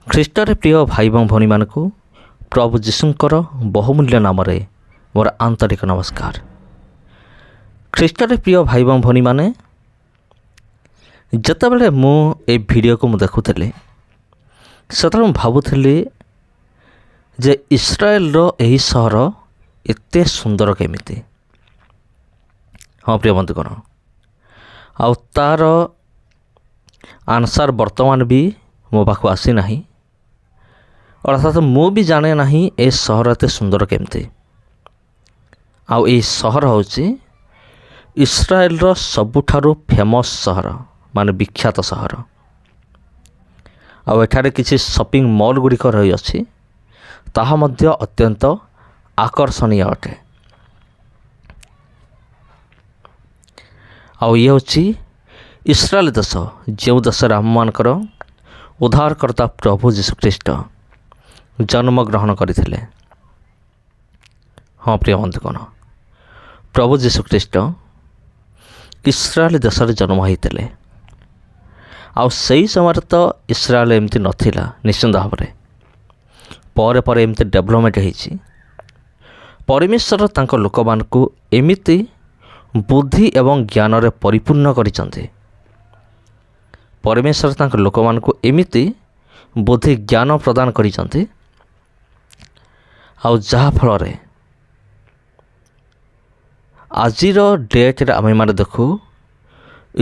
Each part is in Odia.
ଖ୍ରୀଷ୍ଟରେ ପ୍ରିୟ ଭାଇ ଏବଂ ଭଉଣୀମାନଙ୍କୁ ପ୍ରଭୁ ଯୀଶୁଙ୍କର ବହୁମୂଲ୍ୟ ନାମରେ ମୋର ଆନ୍ତରିକ ନମସ୍କାର। ଖ୍ରୀଷ୍ଟରେ ପ୍ରିୟ ଭାଇ ଏବଂ ଭଉଣୀମାନେ, ଯେତେବେଳେ ମୁଁ এই ଭିଡ଼ିଓକୁ ଦେଖୁଥିଲି ସେତେବେଳେ ମୁଁ ଭାବୁଥିଲି ଯେ ଇସ୍ରାଏଲର ଏହି ସହର ଏତେ ସୁନ୍ଦର କେମିତି। ହଁ ପ୍ରିୟ ବନ୍ଧୁଗଣ, ଆଉ ତା'ର ଆନ୍ସାର ବର୍ତ୍ତମାନ ବି ମୋ ପାଖକୁ ଆସିନାହିଁ। ଅର୍ଥାତ୍ ମୁଁ ବି ଜାଣେ ନାହିଁ ଏ ସହର ଏତେ ସୁନ୍ଦର କେମିତି। ଆଉ ଏହି ସହର ହେଉଛି ଇସ୍ରାଏଲର ସବୁଠାରୁ ଫେମସ୍ ସହର, ମାନେ ବିଖ୍ୟାତ ସହର। ଆଉ ଏଠାରେ କିଛି ସପିଂ ମଲ୍ ଗୁଡ଼ିକ ରହିଅଛି, ତାହା ମଧ୍ୟ ଅତ୍ୟନ୍ତ ଆକର୍ଷଣୀୟ ଅଟେ। ଆଉ ଇଏ ହେଉଛି ଇସ୍ରାଏଲ ଦେଶ, ଯେଉଁ ଦେଶରେ ଆମମାନଙ୍କର ଉଦ୍ଧାରକର୍ତ୍ତା ପ୍ରଭୁ ଯୀଶୁଖ୍ରୀଷ୍ଟ ଜନ୍ମଗ୍ରହଣ କରିଥିଲେ। ହଁ ପ୍ରିୟ ବନ୍ଧୁଗଣ, ପ୍ରଭୁ ଯୀଶୁଖ୍ରୀଷ୍ଟ ଇସ୍ରାଏଲ ଦେଶରେ ଜନ୍ମ ହୋଇଥିଲେ। ଆଉ ସେହି ସମୟରେ ତ ଇସ୍ରାଏଲ ଏମିତି ନଥିଲା, ନିଶ୍ଚିନ୍ତ ଭାବରେ ପରେ ପରେ ଏମିତି ଡେଭଲପମେଣ୍ଟ ହେଇଛି। ପରମେଶ୍ୱର ତାଙ୍କ ଲୋକମାନଙ୍କୁ ଏମିତି ବୁଦ୍ଧି ଏବଂ ଜ୍ଞାନରେ ପରିପୂର୍ଣ୍ଣ କରିଛନ୍ତି। ପରମେଶ୍ୱର ତାଙ୍କ ଲୋକମାନଙ୍କୁ ଏମିତି ବୁଦ୍ଧି ଜ୍ଞାନ ପ୍ରଦାନ କରିଛନ୍ତି, ଆଉ ଯାହାଫଳରେ ଆଜିର ଡେଟ୍ରେ ଆମେମାନେ ଦେଖୁ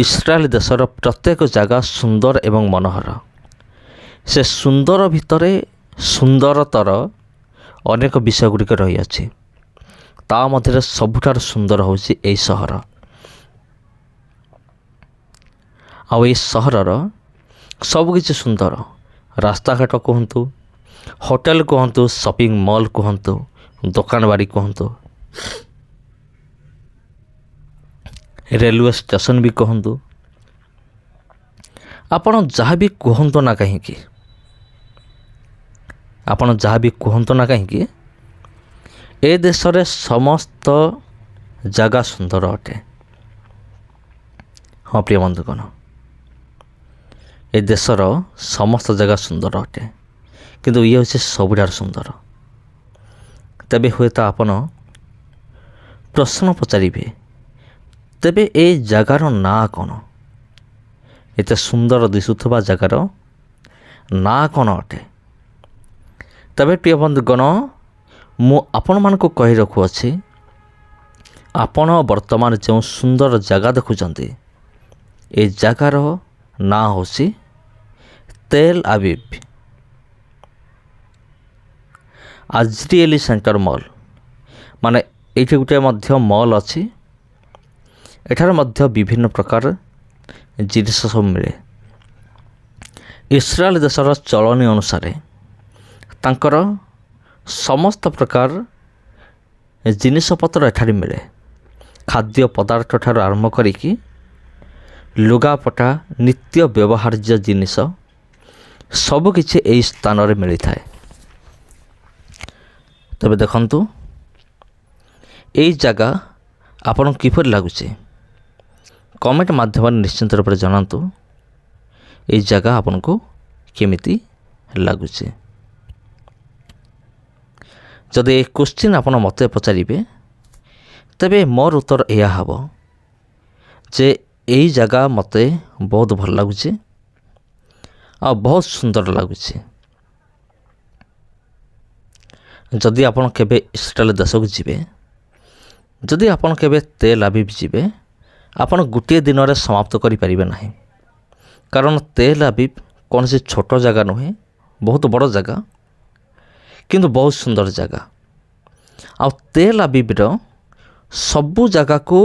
ଇସ୍ରାଏଲ ଦେଶର ପ୍ରତ୍ୟେକ ଜାଗା ସୁନ୍ଦର ଏବଂ ମନୋହର। ସେ ସୁନ୍ଦର ଭିତରେ ସୁନ୍ଦରତର ଅନେକ ବିଷୟ ଗୁଡ଼ିକ ରହିଅଛି। ତା ମଧ୍ୟରେ ସବୁଠାରୁ ସୁନ୍ଦର ହେଉଛି ଏହି ସହର। ଆଉ ଏହି ସହରର ସବୁକିଛି ସୁନ୍ଦର। ରାସ୍ତାଘାଟ କୁହନ୍ତୁ, ହୋଟେଲ କୁହନ୍ତୁ, ସପିଂ ମଲ୍ କୁହନ୍ତୁ, ଦୋକାନବାଡ଼ି କୁହନ୍ତୁ, ରେଲୱେ ଷ୍ଟେସନ ବି କୁହନ୍ତୁ, ଆପଣ ଯାହା ବି କୁହନ୍ତୁ ନା କାହିଁକି, ଏ ଦେଶରେ ସମସ୍ତ ଜାଗା ସୁନ୍ଦର ଅଟେ। ହଁ ପ୍ରିୟ ବନ୍ଧୁଗଣ, ଏ ଦେଶର ସମସ୍ତ ଜାଗା ସୁନ୍ଦର ଅଟେ, କିନ୍ତୁ ଇଏ ହେଉଛି ସବୁଠାରୁ ସୁନ୍ଦର। ତେବେ ହୁଏତ ଆପଣ ପ୍ରଶ୍ନ ପଚାରିବେ, ତେବେ ଏ ଜାଗାର ନାଁ କ'ଣ? ଏତେ ସୁନ୍ଦର ଦିଶୁଥିବା ଜାଗାର ନାଁ କ'ଣ ଅଟେ? ତେବେ ପ୍ରିୟ ବନ୍ଧୁଗଣ, ମୁଁ ଆପଣମାନଙ୍କୁ କହି ରଖୁଅଛି, ଆପଣ ବର୍ତ୍ତମାନ ଯେଉଁ ସୁନ୍ଦର ଜାଗା ଦେଖୁଛନ୍ତି, ଏ ଜାଗାର ନାଁ ହେଉଛି ତେଲ ଆବିବ୍ ଆଜ୍ରିଏଲି ସେଣ୍ଟର ମଲ୍। ମାନେ ଏଇଠି ଗୋଟିଏ ମଧ୍ୟ ମଲ୍ ଅଛି। ଏଠାରେ ମଧ୍ୟ ବିଭିନ୍ନ ପ୍ରକାର ଜିନିଷ ସବୁ ମିଳେ। ଇସ୍ରାଏଲ ଦେଶର ଚଳଣି ଅନୁସାରେ ତାଙ୍କର ସମସ୍ତ ପ୍ରକାର ଜିନିଷପତ୍ର ଏଠାରେ ମିଳେ। ଖାଦ୍ୟ ପଦାର୍ଥ ଠାରୁ ଆରମ୍ଭ କରିକି ଲୁଗାପଟା, ନିତ୍ୟ ବ୍ୟବହାର୍ଯ୍ୟ ଜିନିଷ ସବୁକିଛି ଏହି ସ୍ଥାନରେ ମିଳିଥାଏ। ତେବେ ଦେଖନ୍ତୁ, ଏହି ଜାଗା ଆପଣଙ୍କୁ କିପରି ଲାଗୁଛି? କମେଣ୍ଟ ମାଧ୍ୟମରେ ନିଶ୍ଚିନ୍ତ ରୂପରେ ଜଣାନ୍ତୁ, ଏହି ଜାଗା ଆପଣଙ୍କୁ କେମିତି ଲାଗୁଛି। ଯଦି ଏ କ୍ୱେଶ୍ଚିନ୍ ଆପଣ ମୋତେ ପଚାରିବେ, ତେବେ ମୋର ଉତ୍ତର ଏହା ହେବ ଯେ ଏହି ଜାଗା ମୋତେ ବହୁତ ଭଲ ଲାଗୁଛି ଆଉ ବହୁତ ସୁନ୍ଦର ଲାଗୁଛି। ଯଦି ଆପଣ କେବେ ଇସ୍ରାଏଲ ଦେଶକୁ ଯିବେ, ଯଦି ଆପଣ କେବେ ତେଲ ଆବିବ୍ ଯିବେ, ଆପଣ ଗୋଟିଏ ଦିନରେ ସମାପ୍ତ କରିପାରିବେ ନାହିଁ। କାରଣ ତେଲ ଆବିବ୍ କୌଣସି ଛୋଟ ଜାଗା ନୁହେଁ, ବହୁତ ବଡ଼ ଜାଗା, କିନ୍ତୁ ବହୁତ ସୁନ୍ଦର ଜାଗା। ଆଉ ତେଲ ଆବିବ୍ର ସବୁ ଜାଗାକୁ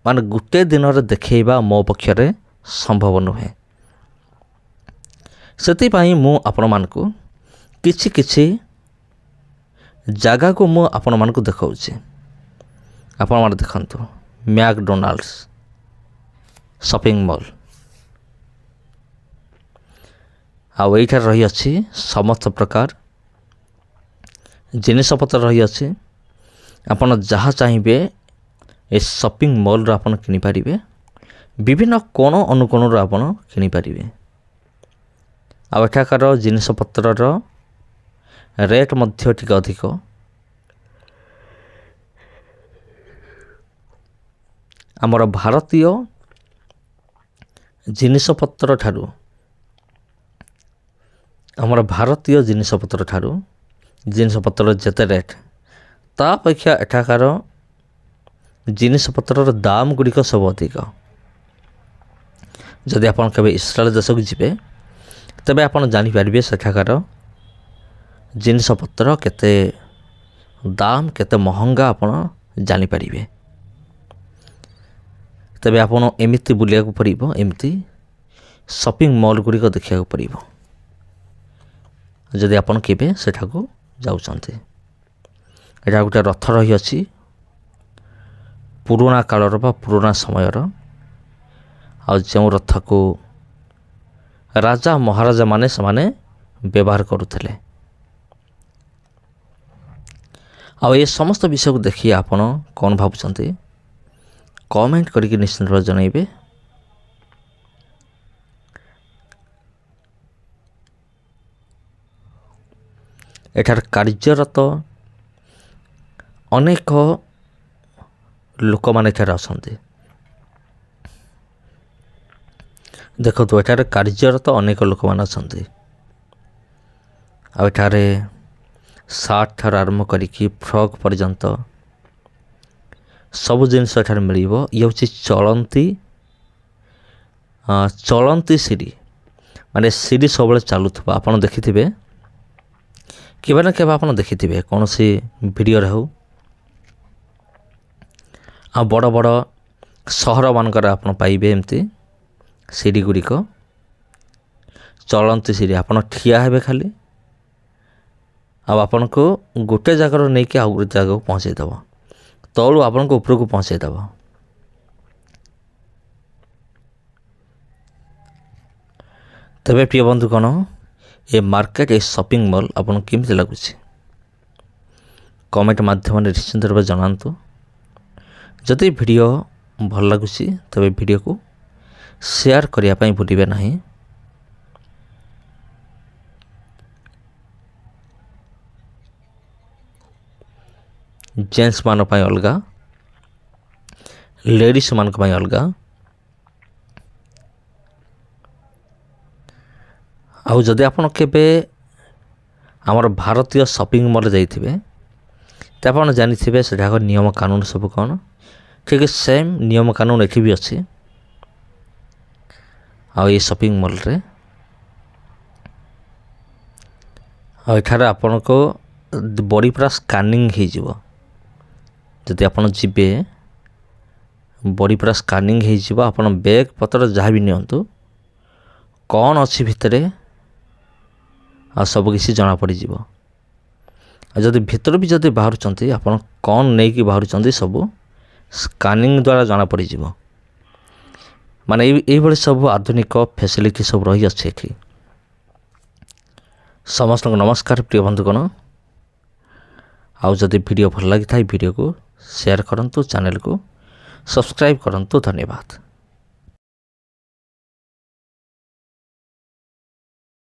ମାନେ ଗୋଟିଏ ଦିନରେ ଦେଖାଇବା ମୋ ପକ୍ଷରେ ସମ୍ଭବ ନୁହେଁ। ସେଥିପାଇଁ ମୁଁ ଆପଣମାନଙ୍କୁ କିଛି କିଛି ଜାଗାକୁ ମୁଁ ଆପଣମାନଙ୍କୁ ଦେଖାଉଛି। ଆପଣମାନେ ଦେଖନ୍ତୁ, ମ୍ୟାକଡୋନାଲ୍ଡସ୍ ସପିଂ ମଲ୍। ଆଉ ଏଇଠାରେ ରହିଅଛି ସମସ୍ତ ପ୍ରକାର ଜିନିଷପତ୍ର ରହିଅଛି। ଆପଣ ଯାହା ଚାହିଁବେ ଏ ସପିଂ ମଲ୍ରୁ ଆପଣ କିଣିପାରିବେ। ବିଭିନ୍ନ କୋଣ ଅନୁକୋଣରୁ ଆପଣ କିଣିପାରିବେ। ଆଉ ଏଠାକାର ଜିନିଷପତ୍ରର ରେଟ୍ ମଧ୍ୟ ଟିକେ ଅଧିକ। ଆମର ଭାରତୀୟ ଜିନିଷପତ୍ର ଠାରୁ ଜିନିଷପତ୍ରର ଯେତେ ରେଟ୍ ତା ଅପେକ୍ଷା ଏଠାକାର ଜିନିଷପତ୍ରର ଦାମ ଗୁଡ଼ିକ ସବୁ ଅଧିକ। ଯଦି ଆପଣ କେବେ ଇସ୍ରାଏଲ ଦେଶକୁ ଯିବେ ତେବେ ଆପଣ ଜାଣିପାରିବେ ସେଠାକାର ଜିନିଷପତ୍ର କେତେ ଦାମ, କେତେ ମହଙ୍ଗା ଆପଣ ଜାଣିପାରିବେ। ତେବେ ଆପଣ ଏମିତି ବୁଲିବାକୁ ପଡ଼ିବ, ଏମିତି ସପିଂ ମଲ୍ ଗୁଡ଼ିକ ଦେଖିବାକୁ ପଡ଼ିବ ଯଦି ଆପଣ କେବେ ସେଠାକୁ ଯାଉଛନ୍ତି। ଏଇଟା ଗୋଟେ ରଥ ରହିଅଛି, ପୁରୁଣା କାଳର ବା ପୁରୁଣା ସମୟର, ଆଉ ଯେଉଁ ରଥକୁ ରାଜା ମହାରାଜାମାନେ ସେମାନେ ବ୍ୟବହାର କରୁଥିଲେ। ଆଉ ଏ ସମସ୍ତ ବିଷୟକୁ ଦେଖି ଆପଣ କ'ଣ ଭାବୁଛନ୍ତି କମେଣ୍ଟ କରିକି ନିଶ୍ଚିନ୍ତ ଭାବେ ଜଣାଇବେ। ଏଠାରେ କାର୍ଯ୍ୟରତ ଅନେକ ଲୋକମାନେ ଏଠାରେ ଅଛନ୍ତି। ଦେଖନ୍ତୁ, ଏଠାରେ କାର୍ଯ୍ୟରତ ଅନେକ ଲୋକମାନେ ଅଛନ୍ତି। ଆଉ ଏଠାରେ ସାର୍ଟ ଠାରୁ ଆରମ୍ଭ କରିକି ଫ୍ରକ୍ ପର୍ଯ୍ୟନ୍ତ ସବୁ ଜିନିଷ ଏଠାରେ ମିଳିବ। ଇଏ ହେଉଛି ଚଳନ୍ତି ସିଡ଼ି, ମାନେ ସିଡ଼ି ସବୁବେଳେ ଚାଲୁଥିବା। ଆପଣ ଦେଖିଥିବେ, କେବେ ନା କେବେ ଆପଣ ଦେଖିଥିବେ କୌଣସି ଭିଡ଼ିଓରେ ହେଉ, ଆଉ ବଡ଼ ବଡ଼ ସହରମାନଙ୍କରେ ଆପଣ ପାଇବେ ଏମିତି ସିଡ଼ି ଗୁଡ଼ିକ, ଚଳନ୍ତି ସିଡ଼ି। ଆପଣ ଠିଆ ହେବେ ଖାଲି, ଆଉ ଆପଣଙ୍କୁ ଗୋଟେ ଜାଗାରୁ ନେଇକି ଆଉ ଗୋଟେ ଜାଗାକୁ ପହଞ୍ଚାଇ ଦେବ, ତଳୁ ଆପଣଙ୍କୁ ଉପରକୁ ପହଞ୍ଚାଇ ଦେବ। ତେବେ ପ୍ରିୟ ବନ୍ଧୁଗଣ, ଏ ମାର୍କେଟ, ଏ ସପିଂ ମଲ୍ ଆପଣଙ୍କୁ କେମିତି ଲାଗୁଛି କମେଣ୍ଟ ମାଧ୍ୟମରେ ନିଶ୍ଚିନ୍ତ ରୂପେ ଜଣାନ୍ତୁ। ଯଦି ଭିଡ଼ିଓ ଭଲ ଲାଗୁଛି ତେବେ ଭିଡ଼ିଓକୁ ସେୟାର କରିବା ପାଇଁ ଭୁଲିବେ ନାହିଁ। ଜେଣ୍ଟସ୍ ମାନଙ୍କ ପାଇଁ ଅଲଗା, ଲେଡ଼ିସ୍ ମାନଙ୍କ ପାଇଁ ଅଲଗା। ଆଉ ଯଦି ଆପଣ କେବେ ଆମର ଭାରତୀୟ ସପିଂ ମଲ୍ ଯାଇଥିବେ ତେବେ ଆପଣ ଜାଣିଥିବେ ସେଠାକ ନିୟମ କାନୁନ ସବୁ କ'ଣ। ଠିକ୍ ସେମ୍ ନିୟମ କାନୁନ ଏଠି ବି ଅଛି। ଆଉ ଏ ସପିଂ ମଲ୍ରେ, ଆଉ ଏଠାରେ ଆପଣଙ୍କ ବଡ଼ି ପୁରା ସ୍କାନିଂ ହେଇଯିବ। ଯଦି ଆପଣ ଯିବେ, ବଡ଼ି ପୁରା ସ୍କାନିଂ ହେଇଯିବ। ଆପଣ ବ୍ୟାଗ୍ ପତ୍ର ଯାହା ବି ନିଅନ୍ତୁ, କ'ଣ ଅଛି ଭିତରେ ଆଉ ସବୁକିଛି ଜଣାପଡ଼ିଯିବ। ଆଉ ଯଦି ଭିତରୁ ବି ଯଦି ବାହାରୁଛନ୍ତି, ଆପଣ କ'ଣ ନେଇକି ବାହାରୁଛନ୍ତି ସବୁ ସ୍କାନିଂ ଦ୍ୱାରା ଜଣାପଡ଼ିଯିବ। ମାନେ ଏଇଭଳି ସବୁ ଆଧୁନିକ ଫ୍ୟାସିଲିଟି ସବୁ ରହିଅଛି ଏଠି। ସମସ୍ତଙ୍କୁ ନମସ୍କାର ପ୍ରିୟ ବନ୍ଧୁଗଣ। ଆଉ ଯଦି ଭିଡ଼ିଓ ଭଲ ଲାଗିଥାଏ ଭିଡ଼ିଓକୁ ସେୟାର କରନ୍ତୁ, ଚ୍ୟାନେଲକୁ ସବସ୍କ୍ରାଇବ୍ କରନ୍ତୁ। ଧନ୍ୟବାଦ।